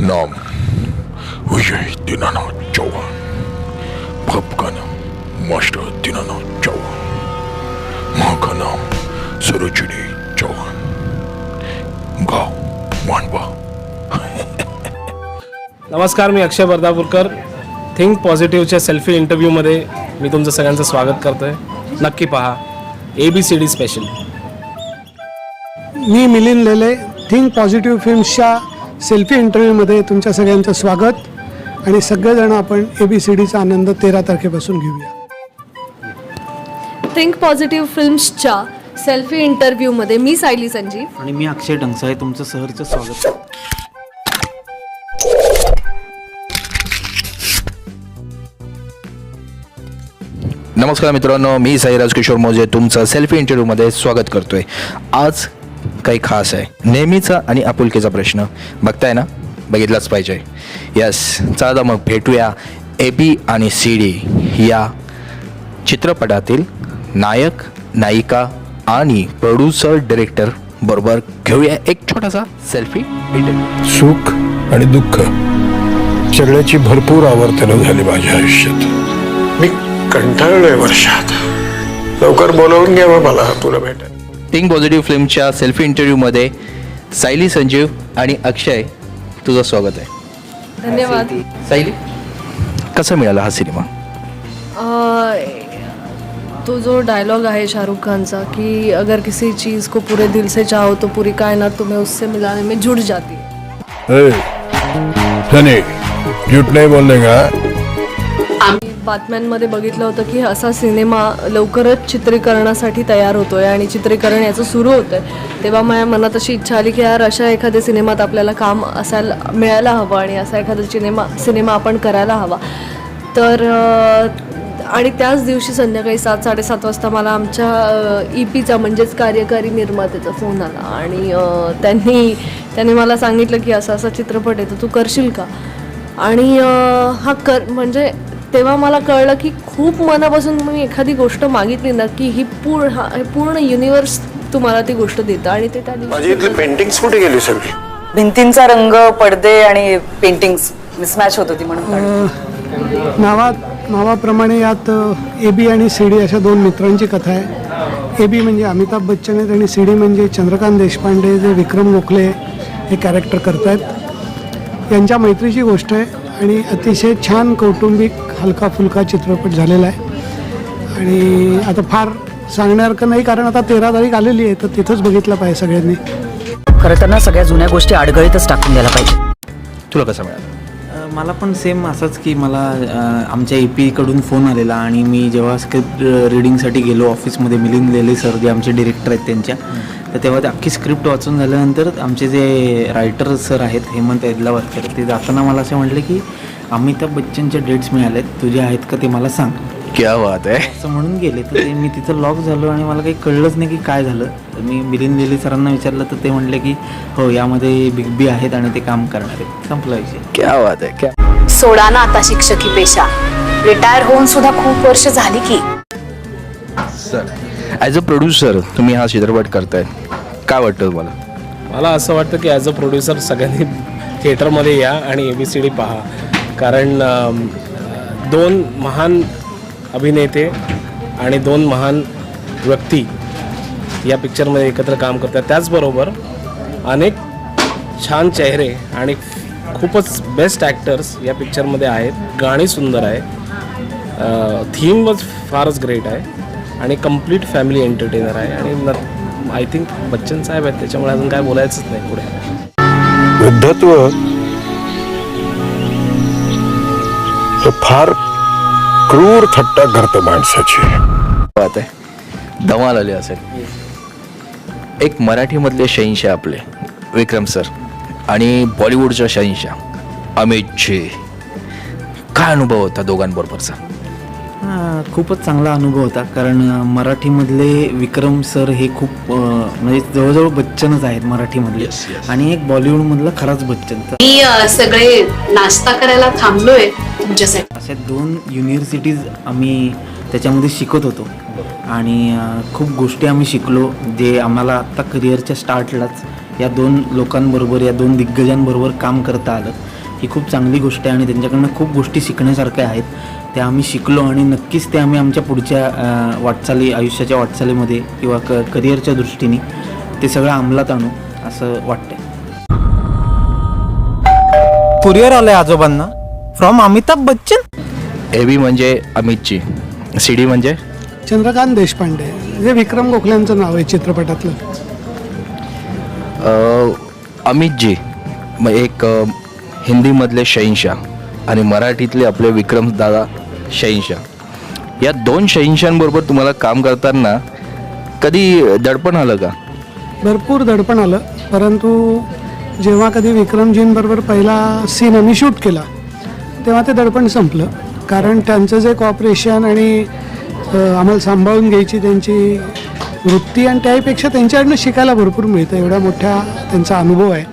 नाम विजय दीनानाथ चौहान, बाप का नाम मास्टर दीनानाथ चौहान, माँ का नाम सरोजिनी चौहान, गाव मांडवा। नमस्कार, मी अक्षय बर्दापूरकर. थिंक पॉझिटिव्हच्या सेल्फी इंटरव्ह्यूमध्ये मी तुमचं सगळ्यांचं स्वागत करतो आहे. नक्की पहा ABCD स्पेशल. मी मिलिंद लेले. थिंक पॉझिटिव्ह फिल्म्सच्या सेल्फी इंटरव्ह्यूमध्ये तुमच्या सगळ्यांचं स्वागत. आणि सगळेजण आपण ABCDचा आनंद 13 तारखेपासून घेऊया. थिंक पॉझिटिव्ह फिल्म्सच्या सेल्फी इंटरव्ह्यूमध्ये मी सायली संजीव आणि मी अक्षय डंगसाळे तुमचं सहर्ष स्वागत. नमस्कार मित्रांनो, मी साईराज किशोर मोजे तुमचं सेल्फी इंटरव्ह्यूमध्ये स्वागत करतोय. आज काही खास आहे. नेहमीचा आणि आपुलकीचा प्रश्न बघताय ना, बघितलाच पाहिजे. यस, चला मग भेटूया AB आणि CD या चित्रपटातील नायक, नायिका आणि प्रोड्युसर, डिरेक्टर बरोबर घेऊया एक छोटासा सेल्फी इंटरव्ह्यू. सुख आणि दुःख सगळ्याची भरपूर आवर्तनं झाली माझ्या आयुष्यात. मी कंटाळलोय वर्षात. लवकर बोलवून घ्यावं मला तुला भेटायला. थिंक पॉझिटिव्ह फिल्मच्या सेल्फी इंटरव्ह्यूमध्ये सायली संजीव आणि अक्षय तुझं स्वागत आहे. धन्यवाद. सायली, कसा मिळाला हा सिनेमा? तो जो डायलॉग है शाहरुख खान का कि अगर किसी चीज़ को पूरे दिल से चाहो तो पूरी कायनात तुम्हें उससे मिलाने में जुड़ जाती है. सनी, झूठ नहीं बोलने का. आम्ही बातम्यांमध्ये बघितलं होतं की असा सिनेमा लवकरच चित्रीकरणासाठी तयार होतोय आणि चित्रीकरण याचं सुरू होतंय. तेव्हा माझ्या मनात अशी इच्छा आली की यार अशा एखाद्या सिनेमात आपल्याला काम असायला मिळायला हवं आणि असा एखादा सिनेमा आपण करायला हवा. तर आणि त्याच दिवशी संध्याकाळी 7-7:30 वाजता मला आमच्या EPचा म्हणजेच कार्यकारी निर्मात्याचा फोन आला आणि त्यांनी मला सांगितलं की असा चित्रपट आहे तर तू करशील का. आणि म्हणजे तेव्हा मला कळलं की खूप मनापासून मी एखादी गोष्ट मागितली ना की ही पूर्ण युनिवर्स तुम्हाला ती गोष्ट देतं. आणि ते त्या माझी इथली पेंटिंग्स कुठे गेली सगळी? भिंतींचा रंग, पडदे आणि पेंटिंग्स मिसमॅच होत होती म्हणून. नावाप्रमाणे यात AB आणि CD अशा दोन मित्रांची कथा आहे. AB म्हणजे अमिताभ बच्चन आहेत आणि CD म्हणजे चंद्रकांत देशपांडे जे विक्रम गोखले हे कॅरेक्टर करत आहेत. यांच्या मैत्रीची गोष्ट आहे आणि अतिशय छान कौटुंबिक हलका फुलका चित्रपट झालेला आहे. आणि आता फार सांगण्यासारखं नाही कारण आता 13 तारीख आलेली आहे तर तिथंच बघितलं पाहिजे सगळ्यांनी. खरं तर ना सगळ्या जुन्या गोष्टी आडगळीतच टाकून द्यायला पाहिजे. तुला कसा मिळाला? मला पण सेम असंच की मला आमच्या EPकडून फोन आलेला आणि मी जेव्हा स्क्रिप्ट रीडिंगसाठी गेलो ऑफिसमध्ये, मिलिंद लेले सर जे आमचे डिरेक्टर आहेत त्यांच्या, तर तेव्हा ते अख्खी स्क्रिप्ट वाचून झाल्यानंतर आमचे जे रायटर सर आहेत हेमंत एदलावरकर, ते जाताना मला असे म्हटले की अमिताभ बच्चनच्या डेट्स मिळालेत, तुझे आहेत का ते मला सांग. क्या बात आहे. असं म्हणून गेले. तर ते मी तिथं लॉक झालो आणि मला काही कळलंच नाही की काय झालं. तर मी मिलिंद लेले सरांना विचारलं तर ते म्हटले की हो, यामध्ये बिग बी आहेत आणि ते काम करणार आहेत. संपला विषय. क्या बात आहे. क्या सोडा ना आता शिक्षकी पेशा, रिटायर होऊन सुद्धा खूप वर्ष झाली की. सर, ॲज अ प्रोड्युसर तुम्ही हा चित्रपट करताय, काय वाटतं तुम्हाला? मला असं वाटतं की ॲज अ प्रोड्युसर सगळ्यांनी थिएटरमध्ये या आणि ABCD पहा. कारण 2 महान अभिनेते आणि 2 महान व्यक्ती या पिक्चरमध्ये एकत्र काम करतात. त्याचबरोबर अनेक छान चेहरे आणि खूपच बेस्ट ॲक्टर्स या पिक्चरमध्ये आहेत. गाणी सुंदर आहे, थीम फारच ग्रेट आहे आणि कम्प्लीट फॅमिली एंटरटेनर आहे. आणि आय थिंक बच्चन साहेब आहेत त्याच्यामुळे अजून काय बोलायचंच नाही पुढे. वृद्धत्व हे फार क्रूर थट्टा करतं माणसाची. बात आहे, धमाल आली असेल. एक मराठीमधले शहंशाह आपले विक्रम सर आणि बॉलिवूडच्या शहंशाह अमितजी, काय अनुभव होता दोघांबरोबरचा? खूपच चांगला अनुभव होता. कारण मराठीमधले विक्रम सर हे खूप म्हणजे जवळजवळ बच्चनच आहेत मराठीमधले. आणि एक बॉलिवूडमधला खराच बच्चन. मी सगळे नाश्ता करायला थांबलोय तुमच्यासाठी. अशा 2 युनिव्हर्सिटीज आम्ही त्याच्यामध्ये शिकत होतो आणि खूप गोष्टी आम्ही शिकलो जे आम्हाला आत्ता करिअरच्या स्टार्टलाच या 2 लोकांबरोबर, या 2 दिग्गजांबरोबर काम करता आलं ही खूप चांगली गोष्ट आहे आणि त्यांच्याकडनं खूप गोष्टी शिकण्यासारख्या आहेत. त्या आम्ही शिकलो आणि नक्कीच ते आम्ही आमच्या पुढच्या वाटचाली, आयुष्याच्या वाटचालीमध्ये किंवा करिअरच्या दृष्टीने ते सगळं अंमलात आणू असं वाटतंय. कुरिअर आलंय आजोबांना फ्रॉम अमिताभ बच्चन. एबी म्हणजे अमितजी, सी डी म्हणजे चंद्रकांत देशपांडे जे विक्रम गोखल्यांचं नाव आहे चित्रपटातलं. अमितजी मग एक हिंदीमधले शहेनशाह आणि मराठीतले आपले विक्रमदादा शहेनशाह, या 2 शहेनशाहांबरोबर तुम्हाला काम करताना कधी दडपण आलं का? भरपूर दडपण आलं, परंतु जेव्हा कधी विक्रमजींबरोबर पहिला सीन आम्ही शूट केला तेव्हा ते दडपण संपलं. कारण त्यांचं जे कॉपरेशन आणि आम्हाला सांभाळून घ्यायची त्यांची वृत्ती आणि त्याहीपेक्षा त्यांच्याकडनं शिकायला भरपूर मिळतं. एवढा मोठा त्यांचा अनुभव आहे.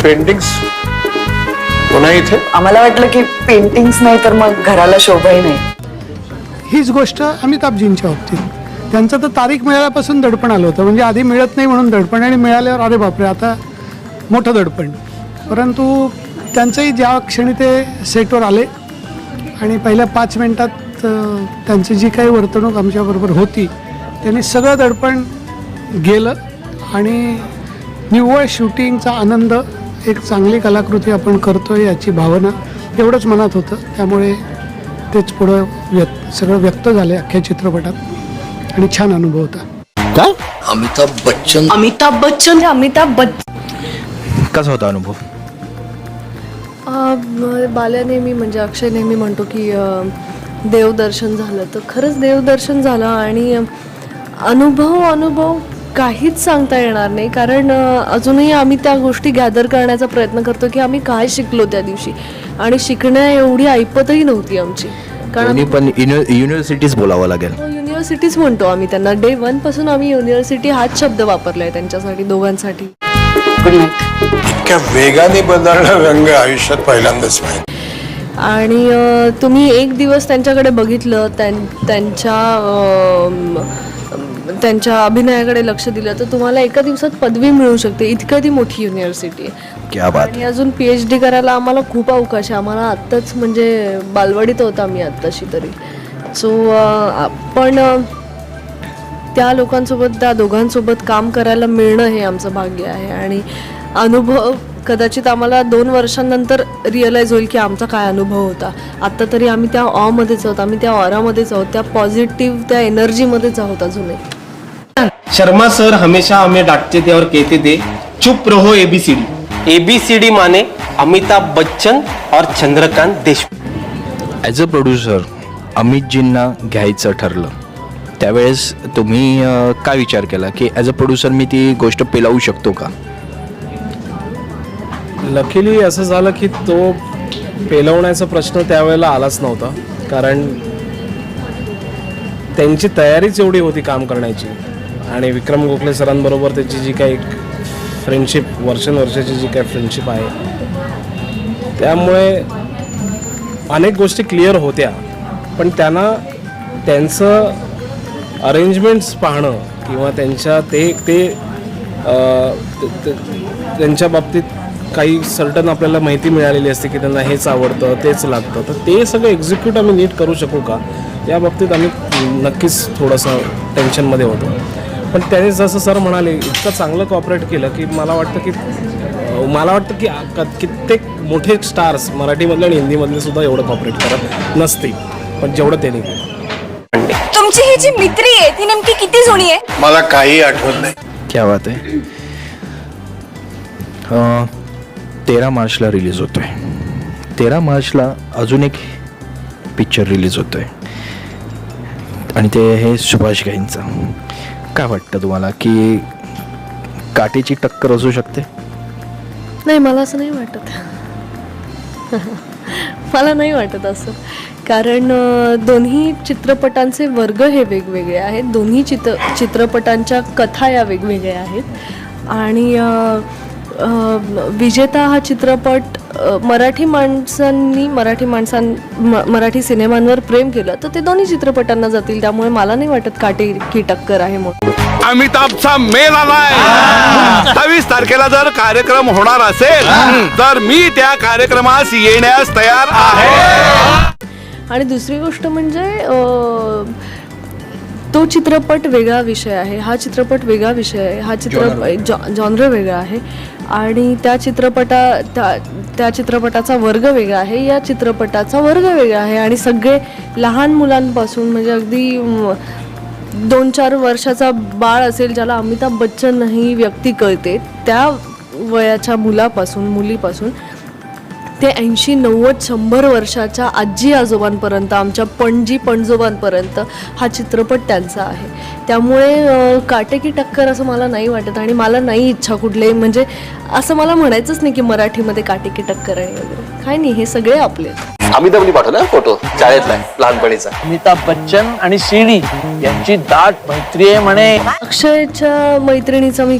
पेंटिंग्स पुन्हा इथे आम्हाला वाटलं की पेंटिंग्स नाही तर मग घराला शोभाही नाही. हीच गोष्ट अमिताभजींच्या बाबतीत त्यांचं तर तारीख मिळाल्यापासून दडपण आलं होतं. म्हणजे आधी मिळत नाही म्हणून दडपण आणि मिळाल्यावर अरे बापरे आता मोठं दडपण. परंतु त्यांचंही ज्या क्षणी ते सेटवर आले आणि पहिल्या 5 मिनिटात त्यांची जी काही वर्तणूक आमच्याबरोबर होती त्यांनी सगळं दडपण गेलं आणि निव्वळ शूटिंगचा आनंद, एक चांगली कलाकृती आपण करतोय याची भावना एवढंच मनात होतं. त्यामुळे तेच पुढं सगळं व्यक्त झालं अख्ख्या चित्रपटात आणि छान अनुभव होता. अमिताभ बच्चन अमिताभ बच्चन कसा होता अनुभव? बाल्या नेहमी म्हणजे अक्षय नेहमी म्हणतो की देवदर्शन झालं, तर खरंच देवदर्शन झालं. आणि अनुभव काहीच सांगता येणार नाही, कारण अजूनही आम्ही त्या गोष्टी गॅदर करण्याचा प्रयत्न करतो की आम्ही काय शिकलो त्या दिवशी. आणि शिकण्या एवढी ऐपतही नव्हती आमची, कारण पण युनिव्हर्सिटीज बोलावं लागेल. युनिव्हर्सिटीज म्हणतो आम्ही त्यांना. डे 1 पासून आम्ही युनिव्हर्सिटी हाच शब्द वापरलाय त्यांच्यासाठी, दोघांसाठी. Good night. इतक्या वेगाने बदलणार रंग आयुष्यात पहिल्यांदाच पाहिजे. आणि तुम्ही एक दिवस त्यांच्याकडे बघितलं, त्यांच्या अभिनयाकडे लक्ष दिलं, तर तुम्हाला एका दिवसात पदवी मिळू शकते. इतकं ती मोठी युनिव्हर्सिटी आहे. क्या बात. आणि अजून PhD करायला आम्हाला खूप अवकाश आहे. आम्हाला आत्ताच म्हणजे बालवाडीत होता मी आत्ताशी तरी. सो पण त्या लोकांसोबत, त्या दोघांसोबत काम करायला मिळणं हे आमचं भाग्य आहे. आणि अनुभव कदाचित आम्हाला 2 वर्षांनंतर रिअलाईज होईल की आमचा काय अनुभव होता. आत्ता तरी आम्ही त्या ऑमध्येच आहोत, आम्ही त्या ऑरामध्येच आहोत, त्या पॉझिटिव्ह, त्या एनर्जीमध्येच आहोत अजूनही. शर्मा सर हमेशा हमें डांटते थे और कहते थे चुप रहो ABCD. ABCD माने अमिताभ बच्चन और Chandrakant Deshpande. As a producer अमितजींना घ्यायचं ठरलं त्यावेळेस तुम्ही काय विचार केला की ॲज अ प्रोड्युसर मी ती गोष्ट पेलावू शकतो का? लकीली असं झालं की तो पेलवण्याचा प्रश्न त्यावेळेला आलाच नव्हता, कारण त्यांची तयारीच एवढी होती काम करण्याची. आणि विक्रम गोखले सरांबरोबर त्याची जी काही फ्रेंडशिप, वर्षानुवर्षाची जी काही फ्रेंडशिप आहे, त्यामुळे अनेक गोष्टी क्लिअर होत्या. पण त्यांना त्यांचं अरेंजमेंट्स पाहणं किंवा त्यांच्या त्यांच्या बाबतीत काही सर्टन आपल्याला माहिती मिळालेली असते की त्यांना हेच आवडतं, तेच लागतं, तर ते सगळं एक्झिक्यूट आम्ही नीट करू शकू का या बाबतीत आम्ही नक्कीच थोडंसं टेन्शनमध्ये होतो. पण त्याने जसं सर म्हणाले इतकं चांगलं कॉपरेट केलं की मला वाटतं की कित्येक मोठे स्टार्स मराठीमधले आणि हिंदीमधले सुद्धा एवढं कॉपरेट करत नसतील, पण जेवढं त्यांनी केलं. तुमची ही जी मित्री आहे ती नेमकी किती जुनी आहे? मला काही आठवत नाही. क्या बात आहे. 13 मार्चला रिलीज होतो आहे. 13 मार्चला अजून एक पिक्चर रिलीज होतो आहे आणि ते हे सुभाष घाईंचं. काय वाटतं तुम्हाला की काटेची टक्कर असू शकते? नाही, मला असं नाही वाटत. मला नाही वाटत असं, कारण दोन्ही चित्रपटांचे वर्ग हे वेगवेगळे आहेत. दोन्ही चित्रपटांच्या कथा या वेगवेगळ्या आहेत. आणि विजेता हा चित्रपट मराठी माणसांनी मराठी सिनेमांवर प्रेम केलं तर ते दोन्ही चित्रपटांना जातील. त्यामुळे मला नाही वाटत काटेकी टक्कर आहे म्हणून. अमिताभचा मेल आलाय. 28 तारखेला जर कार्यक्रम होणार असेल तर मी त्या कार्यक्रमास येण्यास तयार आहे. आणि दुसरी गोष्ट म्हणजे तो चित्रपट वेगळा विषय आहे, हा चित्रपट वेगळा विषय आहे, हा चित्रपट जॉनर वेगळा आहे आणि त्या चित्रपटाचा वर्ग वेगळा आहे, या चित्रपटाचा वर्ग वेगळा आहे. आणि सगळे लहान मुलांपासून म्हणजे अगदी 2-4 वर्षाचा बाळ असेल ज्याला अमिताभ बच्चन ही व्यक्ती कळते त्या वयाच्या मुलीपासून ते 80-90-100 वर्षाच्या आजी आजोबांपर्यंत, आमच्या पणजी पणजोबांपर्यंत हा चित्रपट त्यांचा आहे. त्यामुळे काटेकी टक्कर असं मला नाही वाटत आणि मला नाही इच्छा कुठलेही म्हणजे असं मला म्हणायचंच नाही की मराठीमध्ये काटेकी टक्कर आहे वगैरे काय नाही, हे सगळे आपले. अमिताभनी पाठवला फोटो शाळेतला लहानपणीचा. अमिताभ बच्चन आणि सीडी यांची दाट मैत्री आहे म्हणे. अक्षयच्या मैत्रिणीचं मी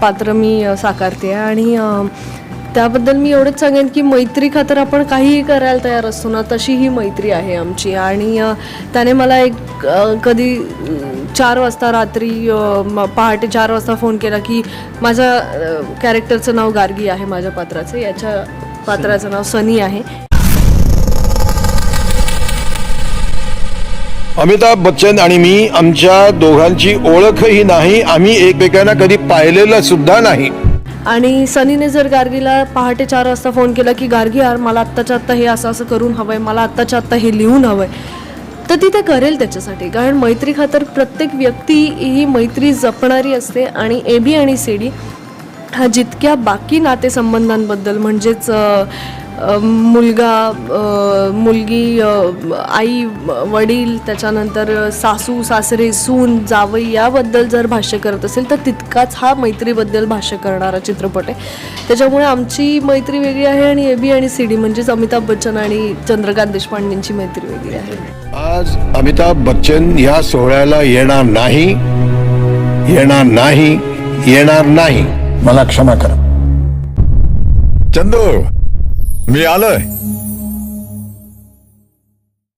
पात्र मी साकारते आणि त्याबद्दल मी एवढंच सांगेन की मैत्री खातर आपण काहीही करायला तयार असतो ना, तशी ही मैत्री आहे आमची. आणि त्याने मला कधी 4 वाजता रात्री पहाटे 4 वाजता फोन केला की माझ्या कॅरेक्टरचं नाव गार्गी आहे, माझ्या पात्राचं, याच्या पात्राचं नाव सनी आहे. अमिताभ बच्चन आणि मी, आमच्या दोघांची ओळखही नाही, आम्ही एकमेकांना कधी पाहिलेलं सुद्धा नाही. आणि सनीने जर गार्गीला पहाटे 4 वाजता फोन केला की गार्गी यार मला आत्ताच्या आत्ता हे असं करून हवंय, मला आत्ताच्या आत्ता हे लिहून हवंय, तर ती ते करेल त्याच्यासाठी. कारण मैत्री खातर प्रत्येक व्यक्ती ही मैत्री जपणारी असते. आणि AB आणि CD हा जितक्या बाकी नातेसंबंधांबद्दल म्हणजेच मुलगी, आई वडील, त्याच्यानंतर सासू सासरे, सून जावई याबद्दल जर भाष्य करत असेल तर तितकाच हा मैत्रीबद्दल भाष्य करणारा चित्रपट आहे. त्याच्यामुळे आमची मैत्री वेगळी आहे आणि AB आणि CD म्हणजेच अमिताभ बच्चन आणि चंद्रकांत देशपांडेंची मैत्री वेगळी आहे. आज अमिताभ बच्चन या सोहळ्याला येणार नाही. मला क्षमा करा. चंदू मी आलोय.